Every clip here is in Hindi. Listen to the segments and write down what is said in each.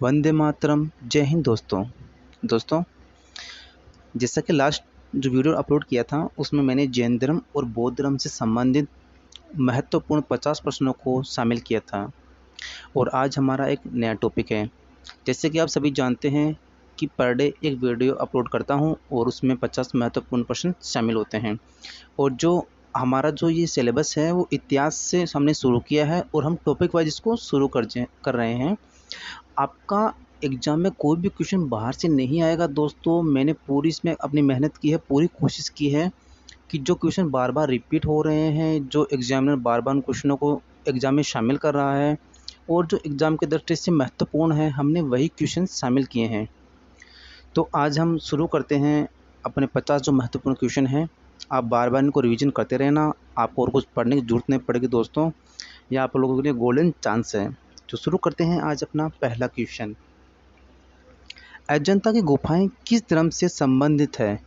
वंदे मातरम। जय हिंद दोस्तों, जैसा कि लास्ट जो वीडियो अपलोड किया था उसमें मैंने जैन धर्म और बौद्ध धर्म से संबंधित महत्वपूर्ण 50 प्रश्नों को शामिल किया था और आज हमारा एक नया टॉपिक है। जैसे कि आप सभी जानते हैं कि पर डे एक वीडियो अपलोड करता हूं और उसमें 50 महत्वपूर्ण प्रश्न शामिल होते हैं और जो हमारा जो ये सिलेबस है वो इतिहास से हमने शुरू किया है और हम टॉपिक वाइज इसको शुरू कर रहे हैं। आपका एग्ज़ाम में कोई भी क्वेश्चन बाहर से नहीं आएगा दोस्तों। मैंने पूरी इसमें अपनी मेहनत की है, पूरी कोशिश की है कि जो क्वेश्चन बार बार रिपीट हो रहे हैं, जो एग्जामिनर बार बार उन क्वेश्चनों को एग्ज़ाम में शामिल कर रहा है और जो एग्ज़ाम के दृष्टि से महत्वपूर्ण है, हमने वही क्वेश्चन शामिल किए हैं। तो आज हम शुरू करते हैं अपने 50 जो महत्वपूर्ण क्वेश्चन हैं। आप बार बार इनको रिवीजन करते रहना, आपको और कुछ पढ़ने की ज़रूरत नहीं पड़ेगी दोस्तों। यह आप लोगों के लिए गोल्डन चांस है। तो शुरू करते हैं आज अपना पहला क्वेश्चन। अजंता की गुफाएं किस धर्म से संबंधित है?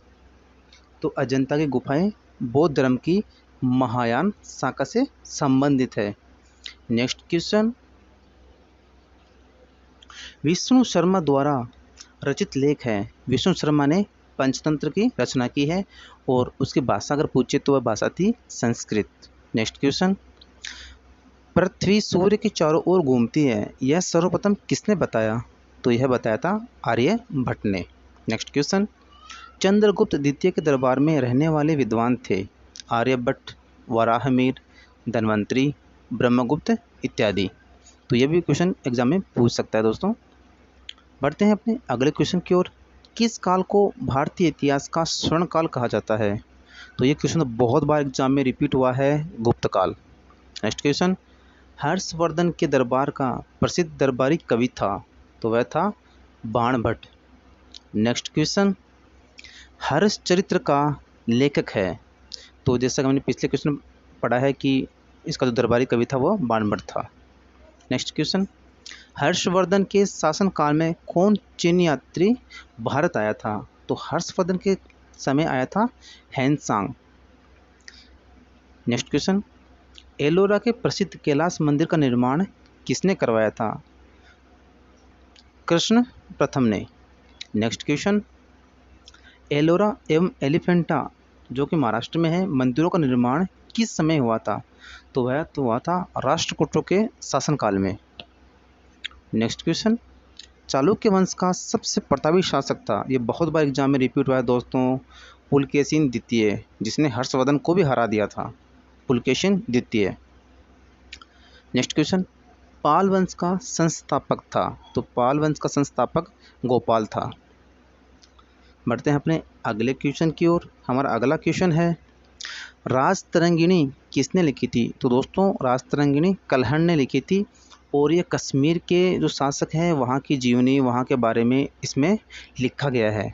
तो अजंता की गुफाएं बौद्ध धर्म की महायान शाखा से संबंधित है। नेक्स्ट क्वेश्चन, विष्णु शर्मा द्वारा रचित लेख है। विष्णु शर्मा ने पंचतंत्र की रचना की है और उसकी भाषा अगर पूछे तो वह भाषा थी संस्कृत। नेक्स्ट क्वेश्चन, पृथ्वी सूर्य के चारों ओर घूमती है, यह सर्वप्रथम किसने बताया? तो यह बताया था आर्यभट्ट ने। नेक्स्ट क्वेश्चन, चंद्रगुप्त द्वितीय के दरबार में रहने वाले विद्वान थे। आर्यभट्ट, वराहमिहिर, धन्वंतरी, ब्रह्मगुप्त इत्यादि। तो यह भी क्वेश्चन एग्जाम में पूछ सकता है दोस्तों। बढ़ते हैं अपने अगले क्वेश्चन की ओर। किस काल को भारतीय इतिहास का स्वर्ण काल कहा जाता है? तो ये क्वेश्चन बहुत बार एग्जाम में रिपीट हुआ है, गुप्त काल। नेक्स्ट क्वेश्चन, हर्षवर्धन के दरबार का प्रसिद्ध दरबारी कवि था। तो वह था बाणभट्ट। नेक्स्ट क्वेश्चन, हर्षचरित्र का लेखक है। तो जैसा कि हमने पिछले क्वेश्चन पढ़ा है कि इसका जो दरबारी कवि था वो बाणभट्ट था। नेक्स्ट क्वेश्चन, हर्षवर्धन के शासनकाल में कौन चीनी यात्री भारत आया था? तो हर्षवर्धन के समय आया था हैंसांग। नेक्स्ट क्वेश्चन, एलोरा के प्रसिद्ध कैलाश मंदिर का निर्माण किसने करवाया था? कृष्ण प्रथम ने। नेक्स्ट क्वेश्चन, एलोरा एवं एलिफेंटा जो कि महाराष्ट्र में है, मंदिरों का निर्माण किस समय हुआ था? तो वह तो हुआ था राष्ट्रकूटों के शासनकाल में। नेक्स्ट क्वेश्चन, चालुक्य वंश का सबसे प्रतापी शासक था। ये बहुत बार एग्जाम में रिपीट हुआ है दोस्तों, पुलकेशिन द्वितीय, जिसने हर्षवर्धन को भी हरा दिया था। पुलकेशिन द्वितीय। नेक्स्ट क्वेश्चन, पाल वंश का संस्थापक था। तो पाल वंश का संस्थापक गोपाल था। बढ़ते हैं अपने अगले क्वेश्चन की ओर। हमारा अगला क्वेश्चन है, राजतरंगिणी किसने लिखी थी? तो दोस्तों राजतरंगिणी कल्हण ने लिखी थी और ये कश्मीर के जो शासक हैं वहाँ की जीवनी, वहाँ के बारे में इसमें लिखा गया है।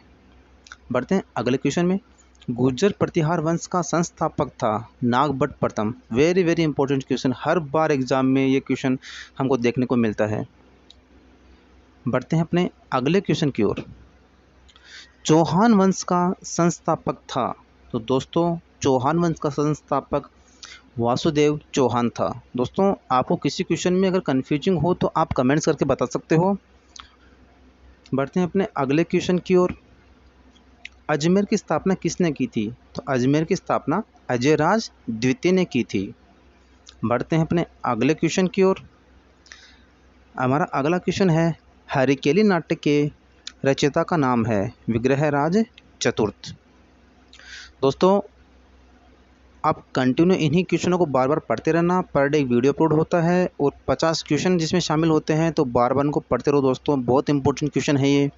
बढ़ते हैं अगले क्वेश्चन में। गुर्जर प्रतिहार वंश का संस्थापक था नागभट्ट प्रथम। वेरी वेरी इंपॉर्टेंट क्वेश्चन, हर बार एग्जाम में ये क्वेश्चन हमको देखने को मिलता है। बढ़ते हैं अपने अगले क्वेश्चन की ओर। चौहान वंश का संस्थापक था। तो दोस्तों चौहान वंश का संस्थापक वासुदेव चौहान था। दोस्तों आपको किसी क्वेश्चन में अगर कन्फ्यूजिंग हो तो आप कमेंट्स करके बता सकते हो। बढ़ते हैं अपने अगले क्वेश्चन की ओर। अजमेर की स्थापना किसने की थी? तो अजमेर की स्थापना अजयराज द्वितीय ने की थी। बढ़ते हैं अपने अगले क्वेश्चन की ओर। हमारा अगला क्वेश्चन है, हरिकेली नाट्य के रचयिता का नाम है विग्रहराज चतुर्थ। दोस्तों आप कंटिन्यू इन्हीं क्वेश्चनों को बार बार पढ़ते रहना। पर डे एक वीडियो अपलोड होता है और 50 क्वेश्चन जिसमें शामिल होते हैं, तो बार बार इनको पढ़ते रहो दोस्तों, बहुत इंपॉर्टेंट क्वेश्चन है ये।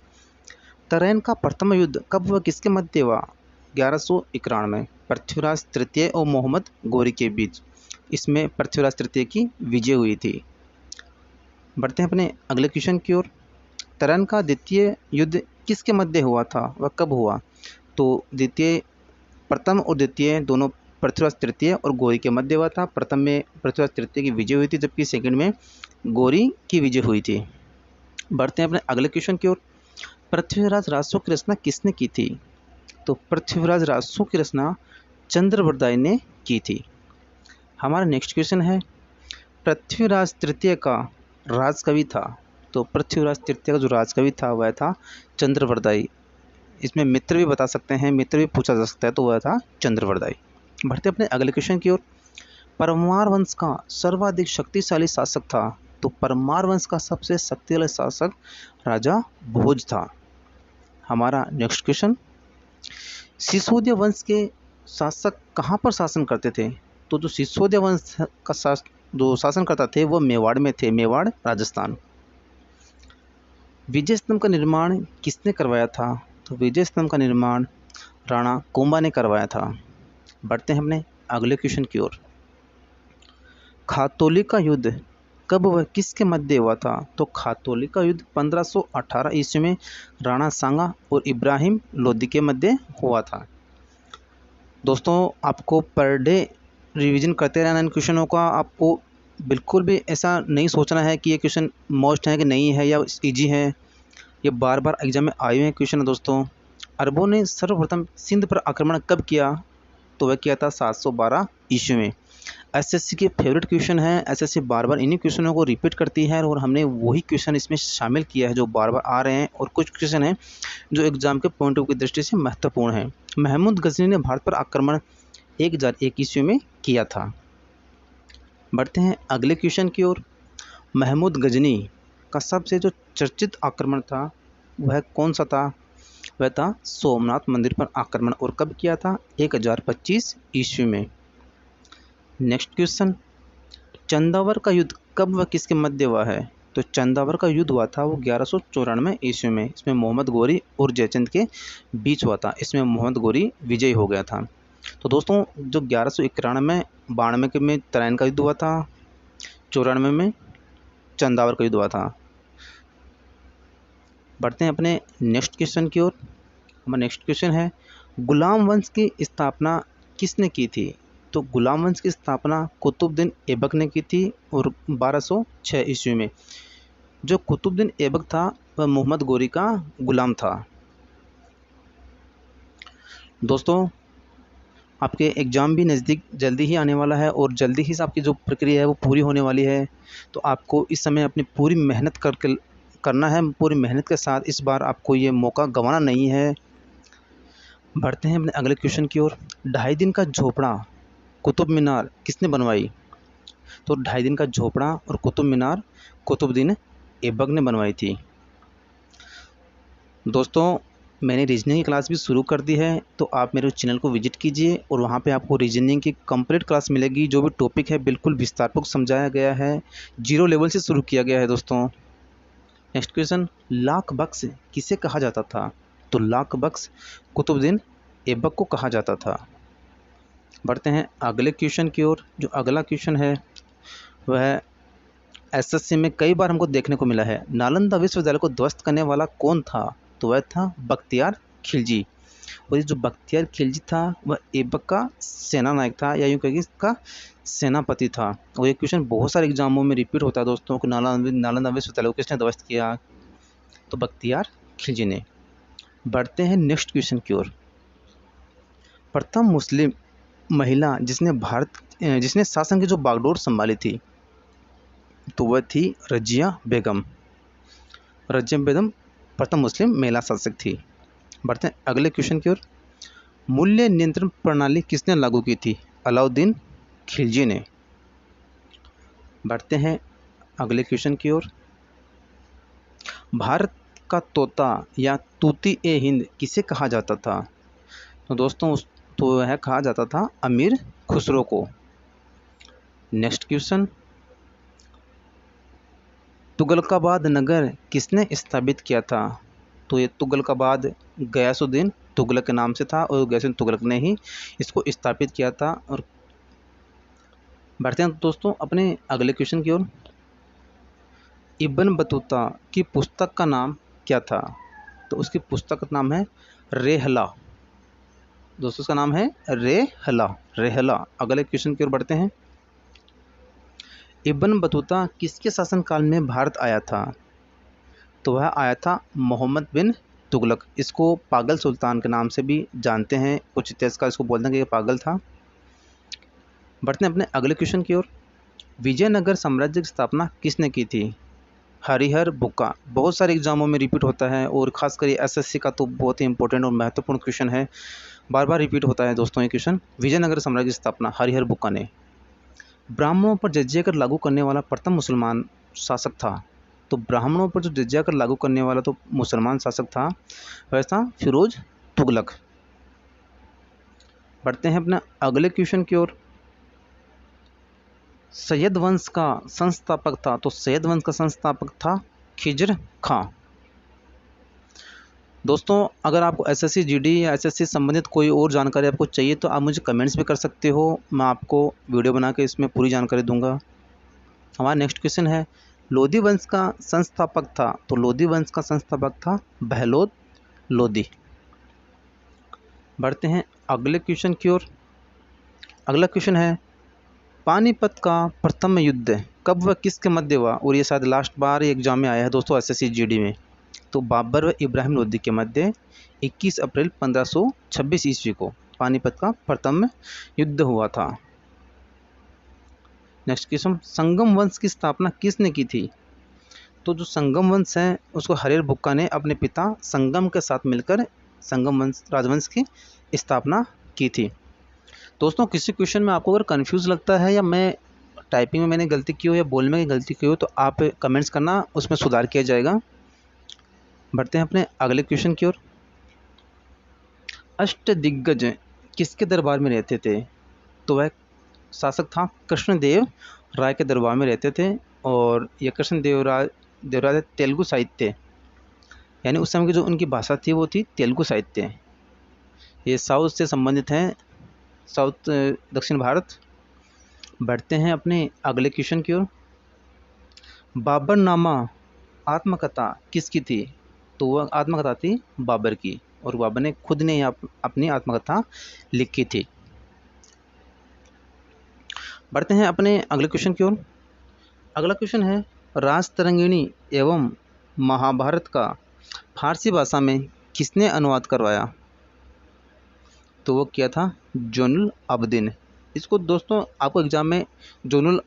तराइन का प्रथम युद्ध कब व किसके मध्य हुआ? 1191, पृथ्वीराज तृतीय और मोहम्मद गोरी के बीच। इसमें पृथ्वीराज तृतीय की विजय हुई थी। बढ़ते हैं अपने अगले क्वेश्चन की ओर। तराइन का द्वितीय युद्ध किसके मध्य हुआ था, वह कब हुआ? तो प्रथम और द्वितीय दोनों पृथ्वीराज तृतीय और गौरी के मध्य हुआ था। प्रथम में पृथ्वीराज तृतीय की विजय हुई थी, जबकि सेकंड में गौरी की विजय हुई थी। बढ़ते हैं अपने अगले क्वेश्चन की ओर। पृथ्वीराज राजसों की रचना किसने की थी? तो पृथ्वीराज राजसों की रचना चंद्रवरदाई ने की थी। हमारा नेक्स्ट क्वेश्चन है, पृथ्वीराज तृतीय का राजकवि था। तो पृथ्वीराज तृतीय का जो राजकवि था वह था चंद्रवरदाई। इसमें मित्र भी बता सकते हैं, मित्र भी पूछा जा सकता है, तो वह था चंद्रवरदाई। बढ़ते अपने अगले क्वेश्चन की ओर। परमार वंश का सर्वाधिक शक्तिशाली शासक था, तो परमार वंश का सबसे शक्तिशाली शासक राजा भोज था। हमारा नेक्स्ट क्वेश्चन, सिसोदिया वंश के शासक कहाँ पर शासन करते थे? तो जो सिसोदिया वंश का जो शासन करता थे वो मेवाड़ में थे, मेवाड़ राजस्थान। विजय स्तंभ का निर्माण किसने करवाया था? तो विजय स्तंभ का निर्माण राणा कुंभा ने करवाया था। बढ़ते हैं अपने अगले क्वेश्चन की ओर। खातौली का युद्ध कब व किसके मध्य हुआ था? तो खातौली का युद्ध 1518 ईस्वी में राणा सांगा और इब्राहिम लोदी के मध्य हुआ था। दोस्तों, आपको पर डे रिवीजन करते रहना इन क्वेश्चनों का। आपको बिल्कुल भी ऐसा नहीं सोचना है कि ये क्वेश्चन मोस्ट है कि नहीं है या ईजी है। ये बार बार एग्जाम में आए हुए हैं क्वेश्चन है दोस्तों। अरबों ने सर्वप्रथम सिंध पर आक्रमण कब किया? तो वह किया था 712 ईस्वी में। एसएससी के फेवरेट क्वेश्चन है। एसएससी बार बार इन्हीं क्वेश्चनों को रिपीट करती है और हमने वही क्वेश्चन इसमें शामिल किया है जो बार बार आ रहे हैं, और कुछ क्वेश्चन हैं जो एग्जाम के पॉइंट ऑफ व्यू की दृष्टि से महत्वपूर्ण है। महमूद गजनी ने भारत पर आक्रमण 1001 ईस्वी में किया था। बढ़ते हैं अगले क्वेश्चन की ओर। महमूद गजनी का सबसे जो चर्चित आक्रमण था वह कौन सा था? वह था सोमनाथ मंदिर पर आक्रमण, और कब किया था? 1025 ईस्वी में। नेक्स्ट क्वेश्चन, चंदावर का युद्ध कब व किसके मध्य हुआ है? तो चंदावर का युद्ध हुआ था वो 1194 ईस्वी में। इसमें मोहम्मद गोरी और जयचंद के बीच हुआ था। इसमें मोहम्मद गोरी विजयी हो गया था। तो दोस्तों, जो 1191-92 में तराइन का युद्ध हुआ था, 94 में चंदावर का युद्ध हुआ था। बढ़ते हैं अपने नेक्स्ट क्वेश्चन की ओर। हमारा नेक्स्ट क्वेश्चन है, गुलाम वंश की स्थापना किसने की थी? तो गुलाम वंश की स्थापना कुतुबुद्दीन ऐबक ने की थी, और 1206 ईस्वी में। जो कुतुबुद्दीन ऐबक था वह मोहम्मद गोरी का गुलाम था। दोस्तों, आपके एग्ज़ाम भी नज़दीक जल्दी ही आने वाला है, और जल्दी ही आपकी जो प्रक्रिया है वो पूरी होने वाली है। तो आपको इस समय अपनी पूरी मेहनत करना है। पूरी मेहनत के साथ इस बार आपको ये मौका गंवाना नहीं है। बढ़ते हैं अपने अगले क्वेश्चन की ओर। 2.5 दिन का झोपड़ा कुतुब मीनार किसने बनवाई? तो 2.5 दिन का झोपड़ा और कुतुब मीनार कुतुबुद्दीन ऐबक ने बनवाई थी। दोस्तों, मैंने रीजनिंग की क्लास भी शुरू कर दी है, तो आप मेरे चैनल को विजिट कीजिए, और वहाँ पे आपको रीजनिंग की कंप्लीट क्लास मिलेगी। जो भी टॉपिक है बिल्कुल विस्तारपूर्वक समझाया गया है, 0 लेवल से शुरू किया गया है दोस्तों। नेक्स्ट क्वेश्चन, लाख बख्श किसे कहा जाता था? तो लाख बख्श कुतुबुद्दीन ऐबक को कहा जाता था। बढ़ते हैं अगले क्वेश्चन की ओर। जो अगला क्वेश्चन है वह एसएससी में कई बार हमको देखने को मिला है। नालंदा विश्वविद्यालय को ध्वस्त करने वाला कौन था? तो वह था बख्तियार खिलजी। और ये जो बख्तियार खिलजी था वह ऐबक का सेना नायक था, या यूँ कहिए इसका सेनापति था। और ये क्वेश्चन बहुत सारे एग्जामों में रिपीट होता है दोस्तों कि नालंदा विश्वविद्यालय को किसने ध्वस्त किया? तो बख्तियार खिलजी ने। बढ़ते हैं नेक्स्ट क्वेश्चन की ओर। प्रथम मुस्लिम महिला जिसने शासन की जो बागडोर संभाली थी, तो वह थी रजिया बेगम। रजिया बेगम प्रथम मुस्लिम महिला शासक थी। बढ़ते हैं अगले क्वेश्चन की ओर। मूल्य नियंत्रण प्रणाली किसने लागू की थी? अलाउद्दीन खिलजी ने। बढ़ते हैं अगले क्वेश्चन की ओर। भारत का तोता या तूती ए हिंद किसे कहा जाता था? तो दोस्तों, तो वह कहा जाता था अमीर खुसरो को। नेक्स्ट क्वेश्चन, तुगलकाबाद नगर किसने स्थापित किया था? तो ये तुगलकाबाद गयासुद्दीन तुगलक के नाम से था, और गयासुद्दीन तुगलक ने ही इसको स्थापित किया था। और बढ़ते हैं दोस्तों अपने अगले क्वेश्चन की ओर। इब्न बतूता की पुस्तक का नाम क्या था? तो उसकी पुस्तक का नाम है रेहला। दोस्तों, उसका नाम है रेहला। अगले क्वेश्चन की ओर बढ़ते हैं। इब्न बतूता किसके शासनकाल में भारत आया था? तो वह आया था मोहम्मद बिन तुगलक। इसको पागल सुल्तान के नाम से भी जानते हैं, कुछ इतिहासकार इसको बोलते हैं कि ये पागल था। बढ़ते हैं अपने अगले क्वेश्चन की ओर। विजयनगर साम्राज्य की स्थापना किसने की थी? हरिहर बुक्का बहुत सारे एग्जामों में रिपीट होता है और खासकर एसएससी का तो बहुत ही इंपॉर्टेंट और महत्वपूर्ण क्वेश्चन है, बार बार रिपीट होता है दोस्तों ये क्वेश्चन। विजयनगर साम्राज्य की स्थापना हरिहर बुक्का ने। ब्राह्मणों पर जजिया कर लागू करने वाला प्रथम मुसलमान शासक था। तो ब्राह्मणों पर जो जजिया कर लागू करने वाला तो मुसलमान शासक था वह था फिरोज तुगलक। बढ़ते हैं अपना अगले क्वेश्चन की ओर। सैयद वंश का संस्थापक था। तो सैयद वंश का संस्थापक था खिजर खां। दोस्तों अगर आपको एसएससी जीडी या एसएससी संबंधित कोई और जानकारी आपको चाहिए तो आप मुझे कमेंट्स भी कर सकते हो, मैं आपको वीडियो बना के इसमें पूरी जानकारी दूंगा। हमारा नेक्स्ट क्वेश्चन है लोधी वंश का संस्थापक था। तो लोधी वंश का संस्थापक था बहलोद लोधी। बढ़ते हैं अगले क्वेश्चन की ओर। अगला क्वेश्चन है पानीपत का प्रथम युद्ध कब व किसके मध्य हुआ। और ये शायद लास्ट बार एग्जाम में आया है दोस्तों एसएससी जीडी में। तो बाबर व इब्राहिम लोधी के मध्य 21 अप्रैल 1526 ईस्वी को पानीपत का प्रथम युद्ध हुआ था। नेक्स्ट क्वेश्चन संगम वंश की स्थापना किसने की थी। तो जो संगम वंश है उसको हरिहर बुक्का ने अपने पिता संगम के साथ मिलकर संगम वंश राजवंश की स्थापना की थी। दोस्तों किसी क्वेश्चन में आपको अगर कंफ्यूज लगता है या मैं टाइपिंग में मैंने गलती की हो या बोलने में गलती की हो तो आप कमेंट्स करना, उसमें सुधार किया जाएगा। बढ़ते हैं अपने अगले क्वेश्चन की ओर। अष्टदिग्गज किसके दरबार में रहते थे। तो वह शासक था कृष्णदेव राय के दरबार में रहते थे। और यह कृष्णदेव राय तेलुगु साहित्य, यानी उस समय की जो उनकी भाषा थी वो थी तेलुगु साहित्य। ये साउथ से संबंधित हैं, साउथ दक्षिण भारत। बढ़ते हैं अपने अगले क्वेश्चन की ओर। बाबरनामा आत्मकथा किसकी थी। तो वह आत्मकथा थी बाबर की और बाबर ने खुद ने अपनी आत्मकथा लिखी थी। बढ़ते हैं अपने अगले क्वेश्चन की ओर। अगला क्वेश्चन है राजतरंगिणी एवं महाभारत का फारसी भाषा में किसने अनुवाद करवाया। तो वो किया था जोनुल आबदीन। इसको दोस्तों आपको एग्जाम में जोनुल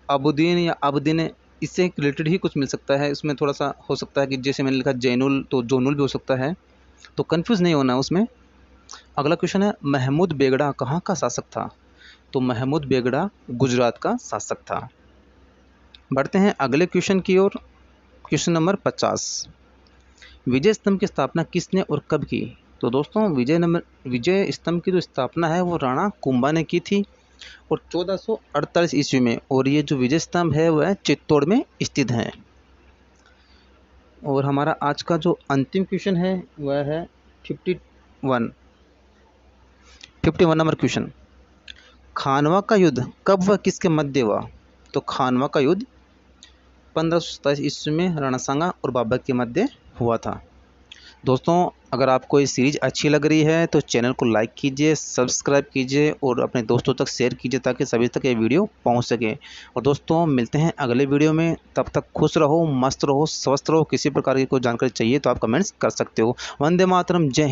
आबदीन या आबदीन इससे रिलेटेड ही कुछ मिल सकता है। इसमें थोड़ा सा हो सकता है कि जैसे मैंने लिखा जैनुल तो जोनुल भी हो सकता है, तो कंफ्यूज नहीं होना उसमें। अगला क्वेश्चन है महमूद बेगड़ा कहाँ का शासक था। तो महमूद बेगड़ा गुजरात का शासक था। बढ़ते हैं अगले क्वेश्चन की ओर। क्वेश्चन नंबर 50 विजय स्तंभ की स्थापना किसने और कब की। तो दोस्तों विजय स्तंभ की जो स्थापना है वो राणा कुंभा ने की थी और 1448 ईस्वी में। और ये जो विजय स्तंभ है वह चित्तौड़ में स्थित है। और हमारा आज का जो अंतिम क्वेश्चन है वह है 51 नंबर क्वेश्चन। खानवा का युद्ध कब व किसके मध्य हुआ। तो खानवा का युद्ध 1527 ईस्वी में राणा सांगा और बाबर के मध्य हुआ था। दोस्तों अगर आपको ये सीरीज़ अच्छी लग रही है तो चैनल को लाइक कीजिए, सब्सक्राइब कीजिए और अपने दोस्तों तक शेयर कीजिए ताकि सभी तक ये वीडियो पहुंच सके। और दोस्तों मिलते हैं अगले वीडियो में, तब तक खुश रहो, मस्त रहो, स्वस्थ रहो। किसी प्रकार की कोई जानकारी चाहिए तो आप कमेंट्स कर सकते हो। वंदे मातरम, जय हिंद।